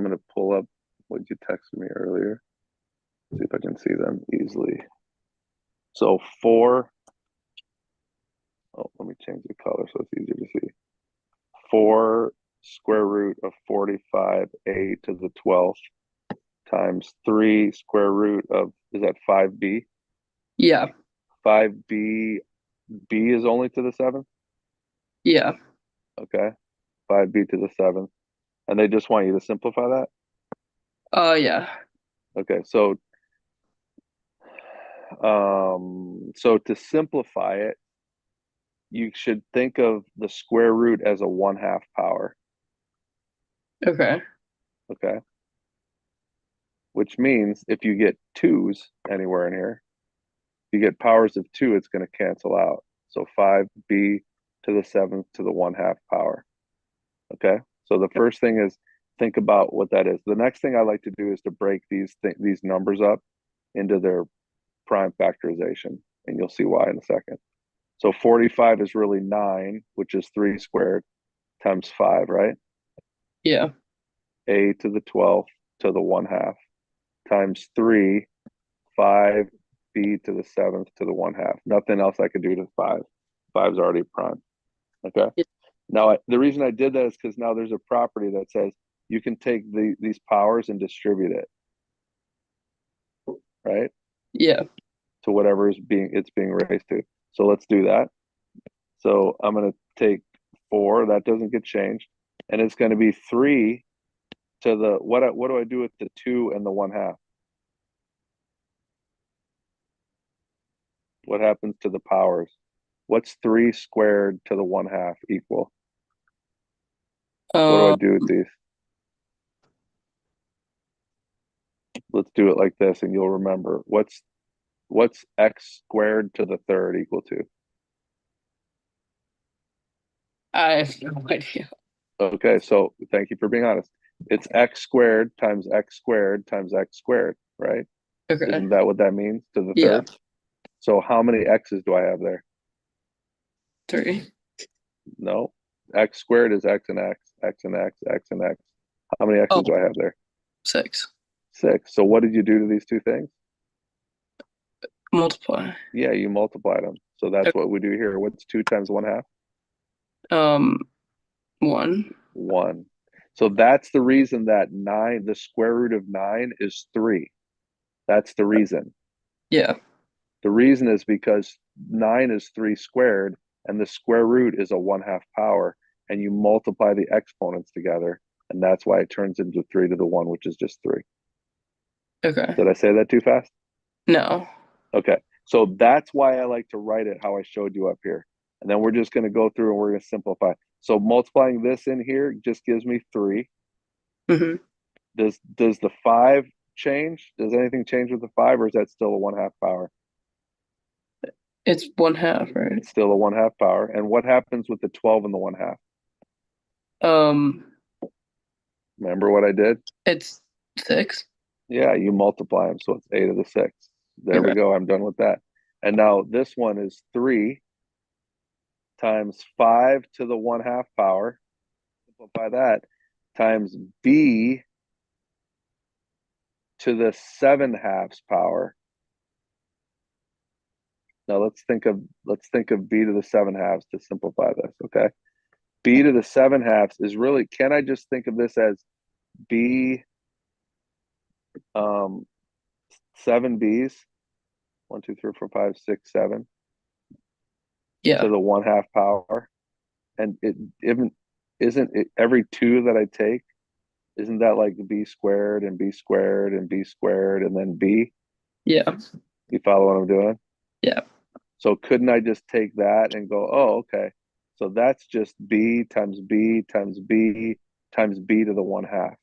I'm going to pull up what you texted me earlier. See if I can see them easily. So 4, oh, let me change the color so it's easier to see. 4 square root of 45a to the 12th times 3 square root of, is that 5b? Yeah. 5b, b is only to the 7th? Yeah. Okay. 5b to the 7th. And they just want you to simplify that? Yeah. Okay, so to simplify it, you should think of the square root as a 1/2 power. Okay. Okay. Which means if you get twos anywhere in here, if you get powers of 2, it's going to cancel out. So 5b to the 7th to the 1/2 power. Okay. So the first thing is think about what that is. The next thing I like to do is to break these numbers up into their prime factorization, and you'll see why in a second. So 45 is really 9, which is 3 squared times 5, right? Yeah. A to the 12th to the 1/2 times 3, 5b to the 7th to the 1/2. Nothing else I could do to 5. 5's already prime. Okay. Yeah. Now, the reason I did that is because now there's a property that says you can take these powers and distribute it, right? Yeah. To whatever it's being raised to. So let's do that. So I'm going to take 4, that doesn't get changed, and it's going to be 3 to the what do I do with the 2 and the 1/2? What happens to the powers? What's 3 squared to the 1/2 equal? What do I Um, do with these? Let's do it like this and you'll remember. What's x squared to the 3rd equal to? I have no idea. Okay, so thank you for being honest. It's x squared times x squared times x squared, right? Okay. Isn't that what that means to the Yeah. 3rd? So how many x's do I have there? 3. No. X squared is x and x, x and x, x and x. How many Oh, x's do I have there? 6. 6. So what did you do to these two things? Multiply. Yeah, you multiplied them. So that's Okay. what we do here. What's 2 times 1/2? Um, 1. 1. So that's the reason that 9, the square root of 9 is 3. That's the reason. Yeah. The reason is because 9 is 3 squared, and the square root is a 1/2 power, and you multiply the exponents together, and that's why it turns into 3 to the 1, which is just 3. Okay. Did I say that too fast? No. Okay. So that's why I like to write it how I showed you up here. And then we're just going to go through and we're going to simplify. So multiplying this in here just gives me 3. Hmm. Does the 5 change? Does anything change with the 5, or is that still a 1/2 power? It's 1/2, right? It's still a 1/2 power. And what happens with the 12 and the 1/2? Um, Remember what I did? it's 6. Yeah, you multiply them, so it's a to the 6. There we Okay. go. I'm done with that. And now this one is 3 times 5 to the 1/2 power. Simplify that times b to the 7/2 power. Now let's think of b to the 7/2 to simplify this. Okay, b to the 7/2 is really. Can I just think of this as b, um 7 b's, 1, 2, 3, 4, 5, 6, 7 Yeah. to the 1/2 power, and it even isn't it every 2 that I take, isn't that like b squared and b squared and b squared and then b? Yeah. You follow what I'm doing? Yeah. So couldn't I just take that and go, oh, okay. So that's just b times b times b times b to the 1/2.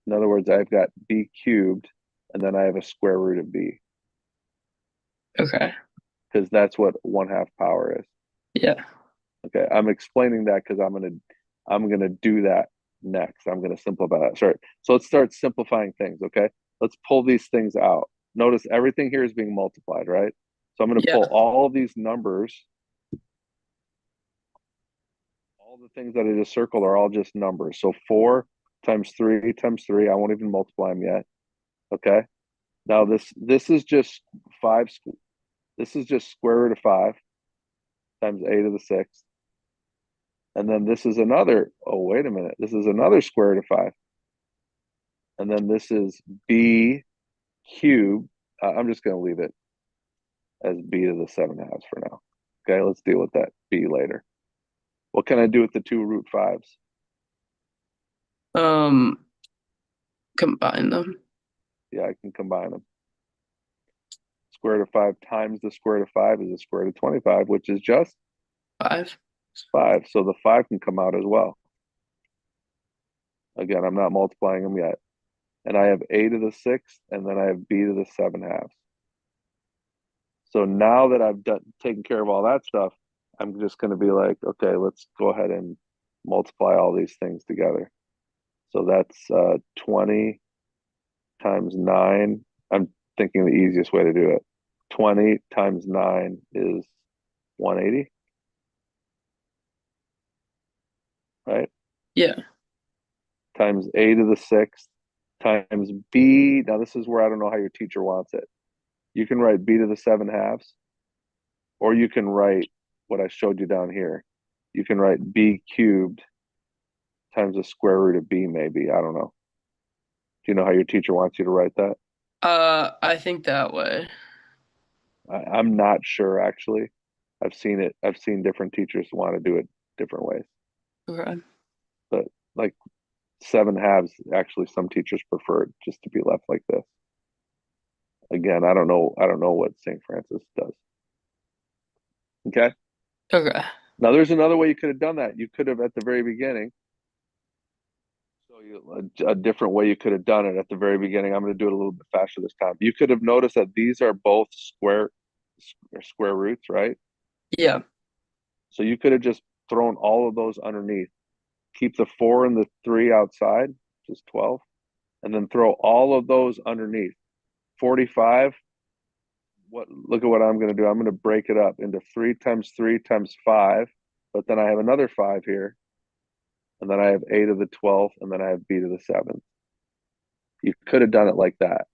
In other words, I've got b cubed, and then I have a square root of b, Okay. because that's what 1/2 power is. Yeah. Okay, I'm explaining that because I'm gonna do that next. I'm gonna simplify that. Sorry. So let's start simplifying things. Okay, let's pull these things out. Notice everything here is being multiplied, right? So I'm gonna Yeah. pull all these numbers all the things that I just circled are all just numbers. So 4 times 3 times 3, I won't even multiply them yet. Okay. Now this is just 5, this is just square root of 5 times a to the 6th. And then this is another, oh, wait a minute. This is another square root of 5. And then this is b cubed. I'm just going to leave it as b to the 7 halves for now. Okay, let's deal with that b later. What can I do with the 2 root 5s? Combine them. Yeah, I can combine them. Square root of 5 times the square root of 5 is the square root of 25, which is just 5. 5. So the 5 can come out as well. Again, I'm not multiplying them yet. And I have a to the 6th, and then I have b to the 7 halves. So now that I've taken care of all that stuff, I'm just going to be like, okay, let's go ahead and multiply all these things together. So that's 20 times 9. I'm thinking the easiest way to do it. 20 times 9 is 180, right? Yeah. Times a to the 6th times b. Now, this is where I don't know how your teacher wants it. You can write b to the 7 halves, or you can write what I showed you down here. You can write b cubed times the square root of b, maybe. I don't know. Do you know how your teacher wants you to write that? I think that way. I'm not sure, actually. I've seen it. I've seen different teachers want to do it different ways. Okay. But like 7 halves, actually, some teachers prefer it just to be left like this. Again, I don't know. I don't know what St. Francis does. Okay. Okay. Now, there's another way you could have done that. You could have at the very beginning. So a different way you could have done it at the very beginning. I'm going to do it a little bit faster this time. You could have noticed that these are both square roots, right? Yeah. So you could have just thrown all of those underneath. Keep the 4 and the 3 outside, which is 12, and then throw all of those underneath. 45. Look at what I'm going to do. I'm going to break it up into 3 times 3 times 5, but then I have another 5 here, and then I have a to the 12th, and then I have b to the 7th. You could have done it like that.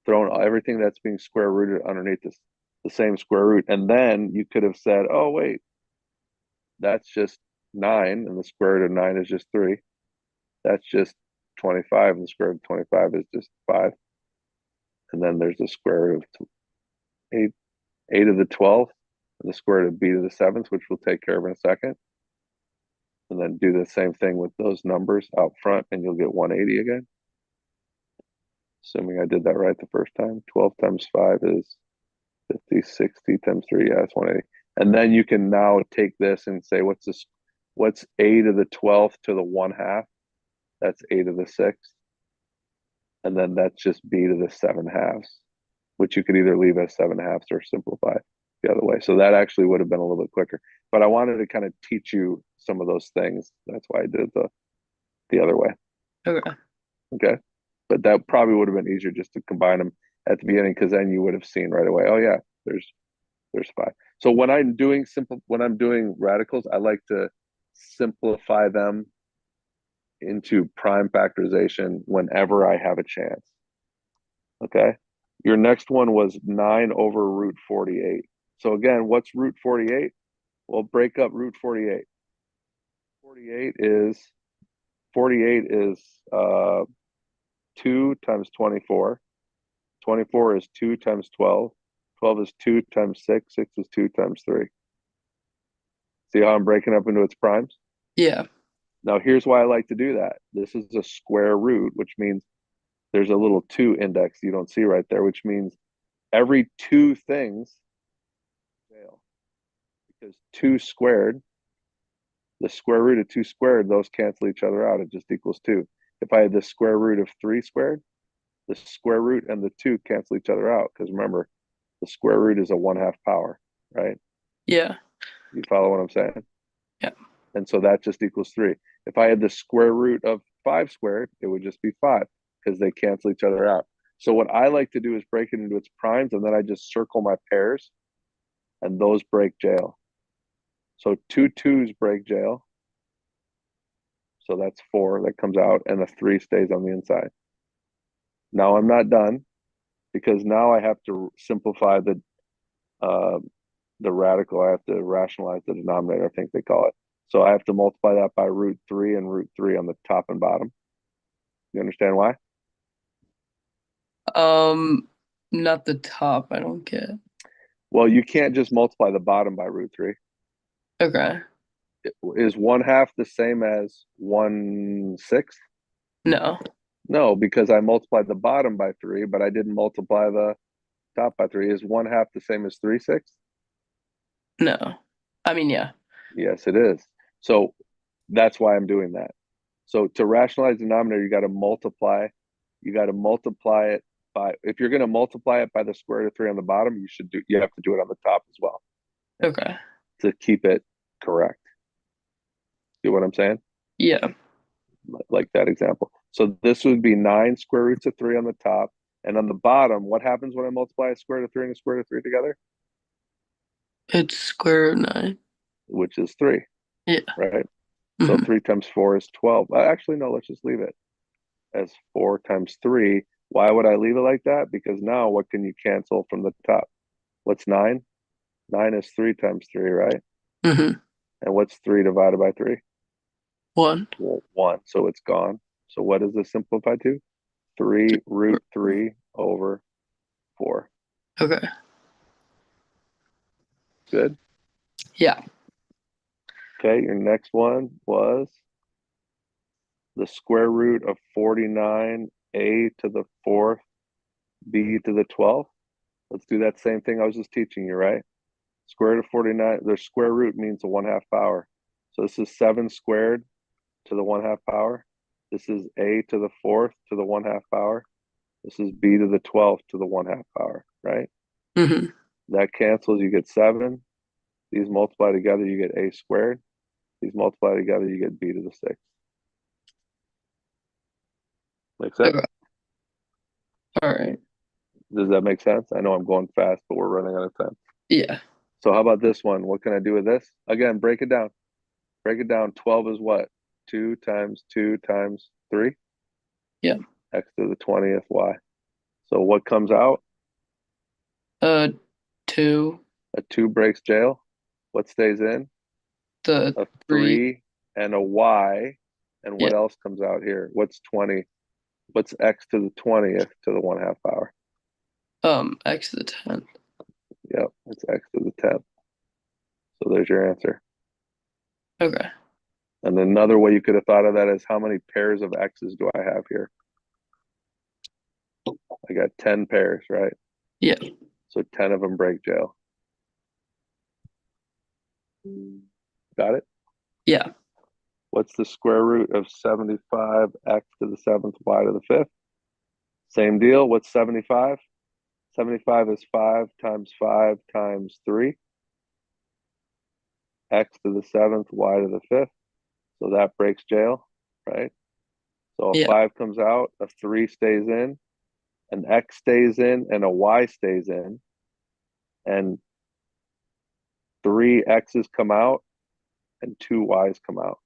Thrown everything that's being square rooted underneath the same square root. And then you could have said, oh, wait, that's just 9, and the square root of 9 is just 3. That's just 25, and the square root of 25 is just 5. And then there's the square root of 8 to the 12th, and the square root of b to the 7th, which we'll take care of in a second. And then do the same thing with those numbers out front, and you'll get 180 again. Assuming I did that right the first time. 12 times 5 is 50, 60 times 3, yeah, it's 180. And then you can now take this and say, what's this? What's a to the 12th to the 1/2? That's a to the 6th. And then that's just b to the 7 halves, which you could either leave as 7 halves or simplify the other way. So that actually would have been a little bit quicker. But I wanted to kind of teach you some of those things. That's why I did the other way. Okay. Okay. But that probably would have been easier just to combine them at the beginning, because then you would have seen right away, oh yeah, there's 5. So when I'm doing radicals, I like to simplify them into prime factorization whenever I have a chance. Okay. Your next one was 9 over root 48. So again, what's root 48? Well, break up root 48. 48 is 2 times 24. 24 is 2 times 12. 12 is 2 times 6. 6 is 2 times 3. See how I'm breaking up into its primes? Yeah. Now, here's why I like to do that. This is a square root, which means there's a little 2 index you don't see right there, which means every 2 things fail. Because 2 squared, the square root of 2 squared, those cancel each other out. It just equals 2. If I had the square root of 3 squared, the square root and the 2 cancel each other out. Because remember, the square root is a 1/2 power, right? Yeah. You follow what I'm saying? Yeah. And so that just equals 3. If I had the square root of 5 squared, it would just be 5, because they cancel each other out. So what I like to do is break it into its primes, and then I just circle my pairs, and those break jail. So 2 2s break jail, So that's 4 that comes out, and a 3 stays on the inside. Now I'm not done because now I have to simplify the radical. I have to rationalize the denominator, I think they call it. So I have to multiply that by root 3 and root 3 on the top and bottom. You understand why? Not the top, I don't get. Well, you can't just multiply the bottom by root 3. Okay. Is 1/2 the same as 1/6? No. No, because I multiplied the bottom by 3, but I didn't multiply the top by 3. Is 1/2 the same as 3/6? No. I mean, yeah. Yes, it is. So that's why I'm doing that. So to rationalize the denominator, you got to multiply. You got to multiply it by. If you're going to multiply it by the square root of 3 on the bottom, you have to do it on the top as well Okay. to keep it correct. See what I'm saying? Yeah. Like that example. So this would be 9 square roots of 3 on the top, and on the bottom, what happens when I multiply a square root of 3 and a square root of 3 together? It's square root 9. Which is 3, Yeah. right? So Hmm. 3 times 4 is 12. Actually, no, let's just leave it as 4 times 3. Why would I leave it like that? Because now what can you cancel from the top? What's 9? 9 is 3 times 3, right? Hmm. And what's 3 divided by 3? 1. Well, 1. So it's gone. So what does this simplify to? 3 root 3 over 4. Okay. Good. Yeah. Okay, your next one was the square root of 49a to the 4th b to the 12th. Let's do that same thing I was just teaching you, right? Square root of 49, the square root means the 1/2 power. So this is 7 squared to the 1/2 power. This is a to the 4th to the 1/2 power. This is b to the 12th to the 1/2 power, right? Hmm. That cancels, you get 7. These multiply together, you get a squared. These multiply together, you get b to the 6th. Make sense? Okay. All right. Does that make sense? I know I'm going fast, but we're running out of time. Yeah. So how about this one? What can I do with this? Again, break it down. Break it down. 12 is what? 2 times 2 times 3? Yeah. X to the 20th y. So what comes out? Uh, 2. A 2 breaks jail. What stays in? The A 3. 3 and a y. And Yeah. what else comes out here? What's 20? What's x to the 20th to the 1/2 power? X to the 10th. Yep, it's x to the 10th. So there's your answer. Okay. And another way you could have thought of that is how many pairs of x's do I have here? I got 10 pairs, right? Yeah. So 10 of them break jail. Got it? Yeah. What's the square root of 75 x to the 7th y to the 5th? Same deal. What's 75? 75 is 5 times 5 times 3. X to the 7th, y to the 5th. So that breaks jail, right? So a Yeah. 5 comes out, a 3 stays in, an x stays in, and a y stays in. And 3 x's come out, and 2 y's come out.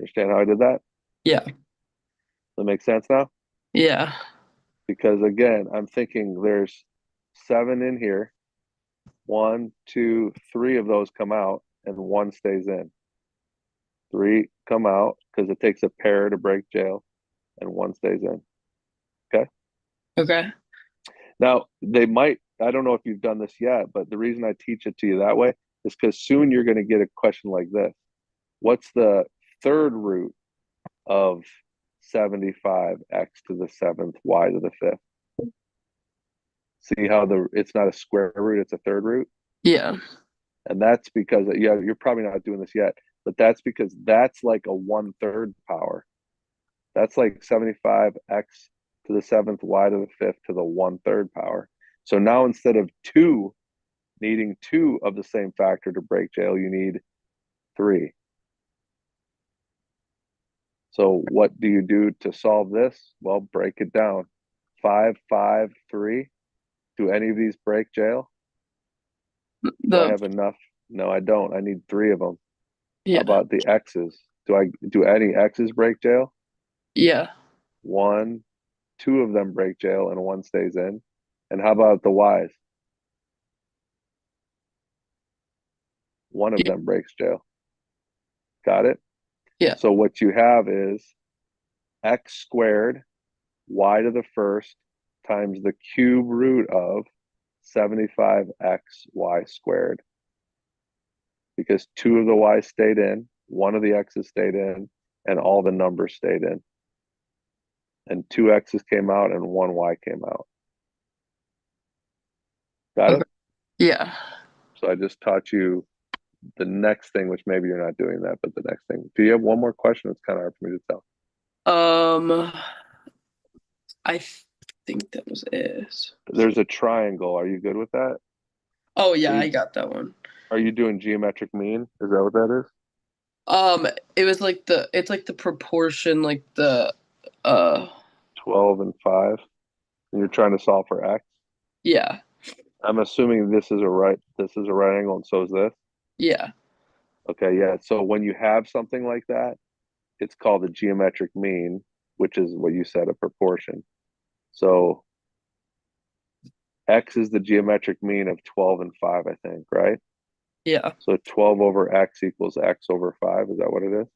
Understand how I did that? Yeah. Does that make sense now? Yeah. Because again, I'm thinking there's 7 in here. 1, 2, 3 of those come out, and 1 stays in. 3 come out because it takes a pair to break jail, and 1 stays in. Okay. Okay. Now they might. I don't know if you've done this yet, but the reason I teach it to you that way is because soon you're going to get a question like this: what's the third root of 75 x to the 7th y to the 5th? See how it's not a square root, it's a third root. Yeah. And that's because, yeah, you're probably not doing this yet, but that's because that's like a 1/3 power. That's like 75 x to the 7th y to the 5th to the 1/3 power. So now instead of needing 2 of the same factor to break jail, you need 3. So what do you do to solve this? Well, break it down. 5, 5, 3. Do any of these break jail? Do I The have enough? No, I don't. I need 3 of them. How yeah. about the x's? do any X's break jail? Yeah. One, two of them break jail and one stays in. And how about the Y's? One of Yeah. them breaks jail. Got it? Yeah. So what you have is x squared y to the first times the cube root of 75xy squared. Because two of the y's stayed in, one of the x's stayed in, and all the numbers stayed in. And two x's came out and one y came out. Got Okay. it? Yeah. So I just taught you the next thing, which maybe you're not doing that, but the next thing. Do you have one more question? It's kind of hard for me to tell. Um, I think that was it. There's a triangle. Are you good with that? Oh Are yeah, I you got that one. are you doing geometric mean? Is that what that is? It was like it's like the proportion, like the, uh, 12 and 5. And you're trying to solve for x. yeah, I'm assuming this is a right angle and so is this. yeah, Okay, yeah. So when you have something like that, it's called a geometric mean, which is what you said, a proportion. So x is the geometric mean of 12 and 5, I think, right? yeah. So 12 over x equals x over 5. Is that what it is?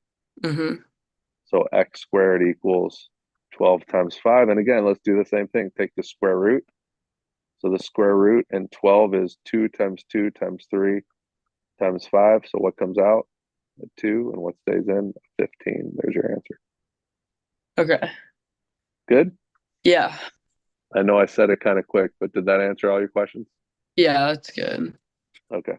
Mm-hmm. So x squared equals 12 times 5. And again, let's do the same thing. Take the square root. So the square root and 12 is 2 times 2 times 3 times 5. So what comes out? A 2. And what stays in? 15. There's your answer. Okay. Good? Yeah. I know I said it kind of quick, but did that answer all your questions? Yeah, that's good. Okay.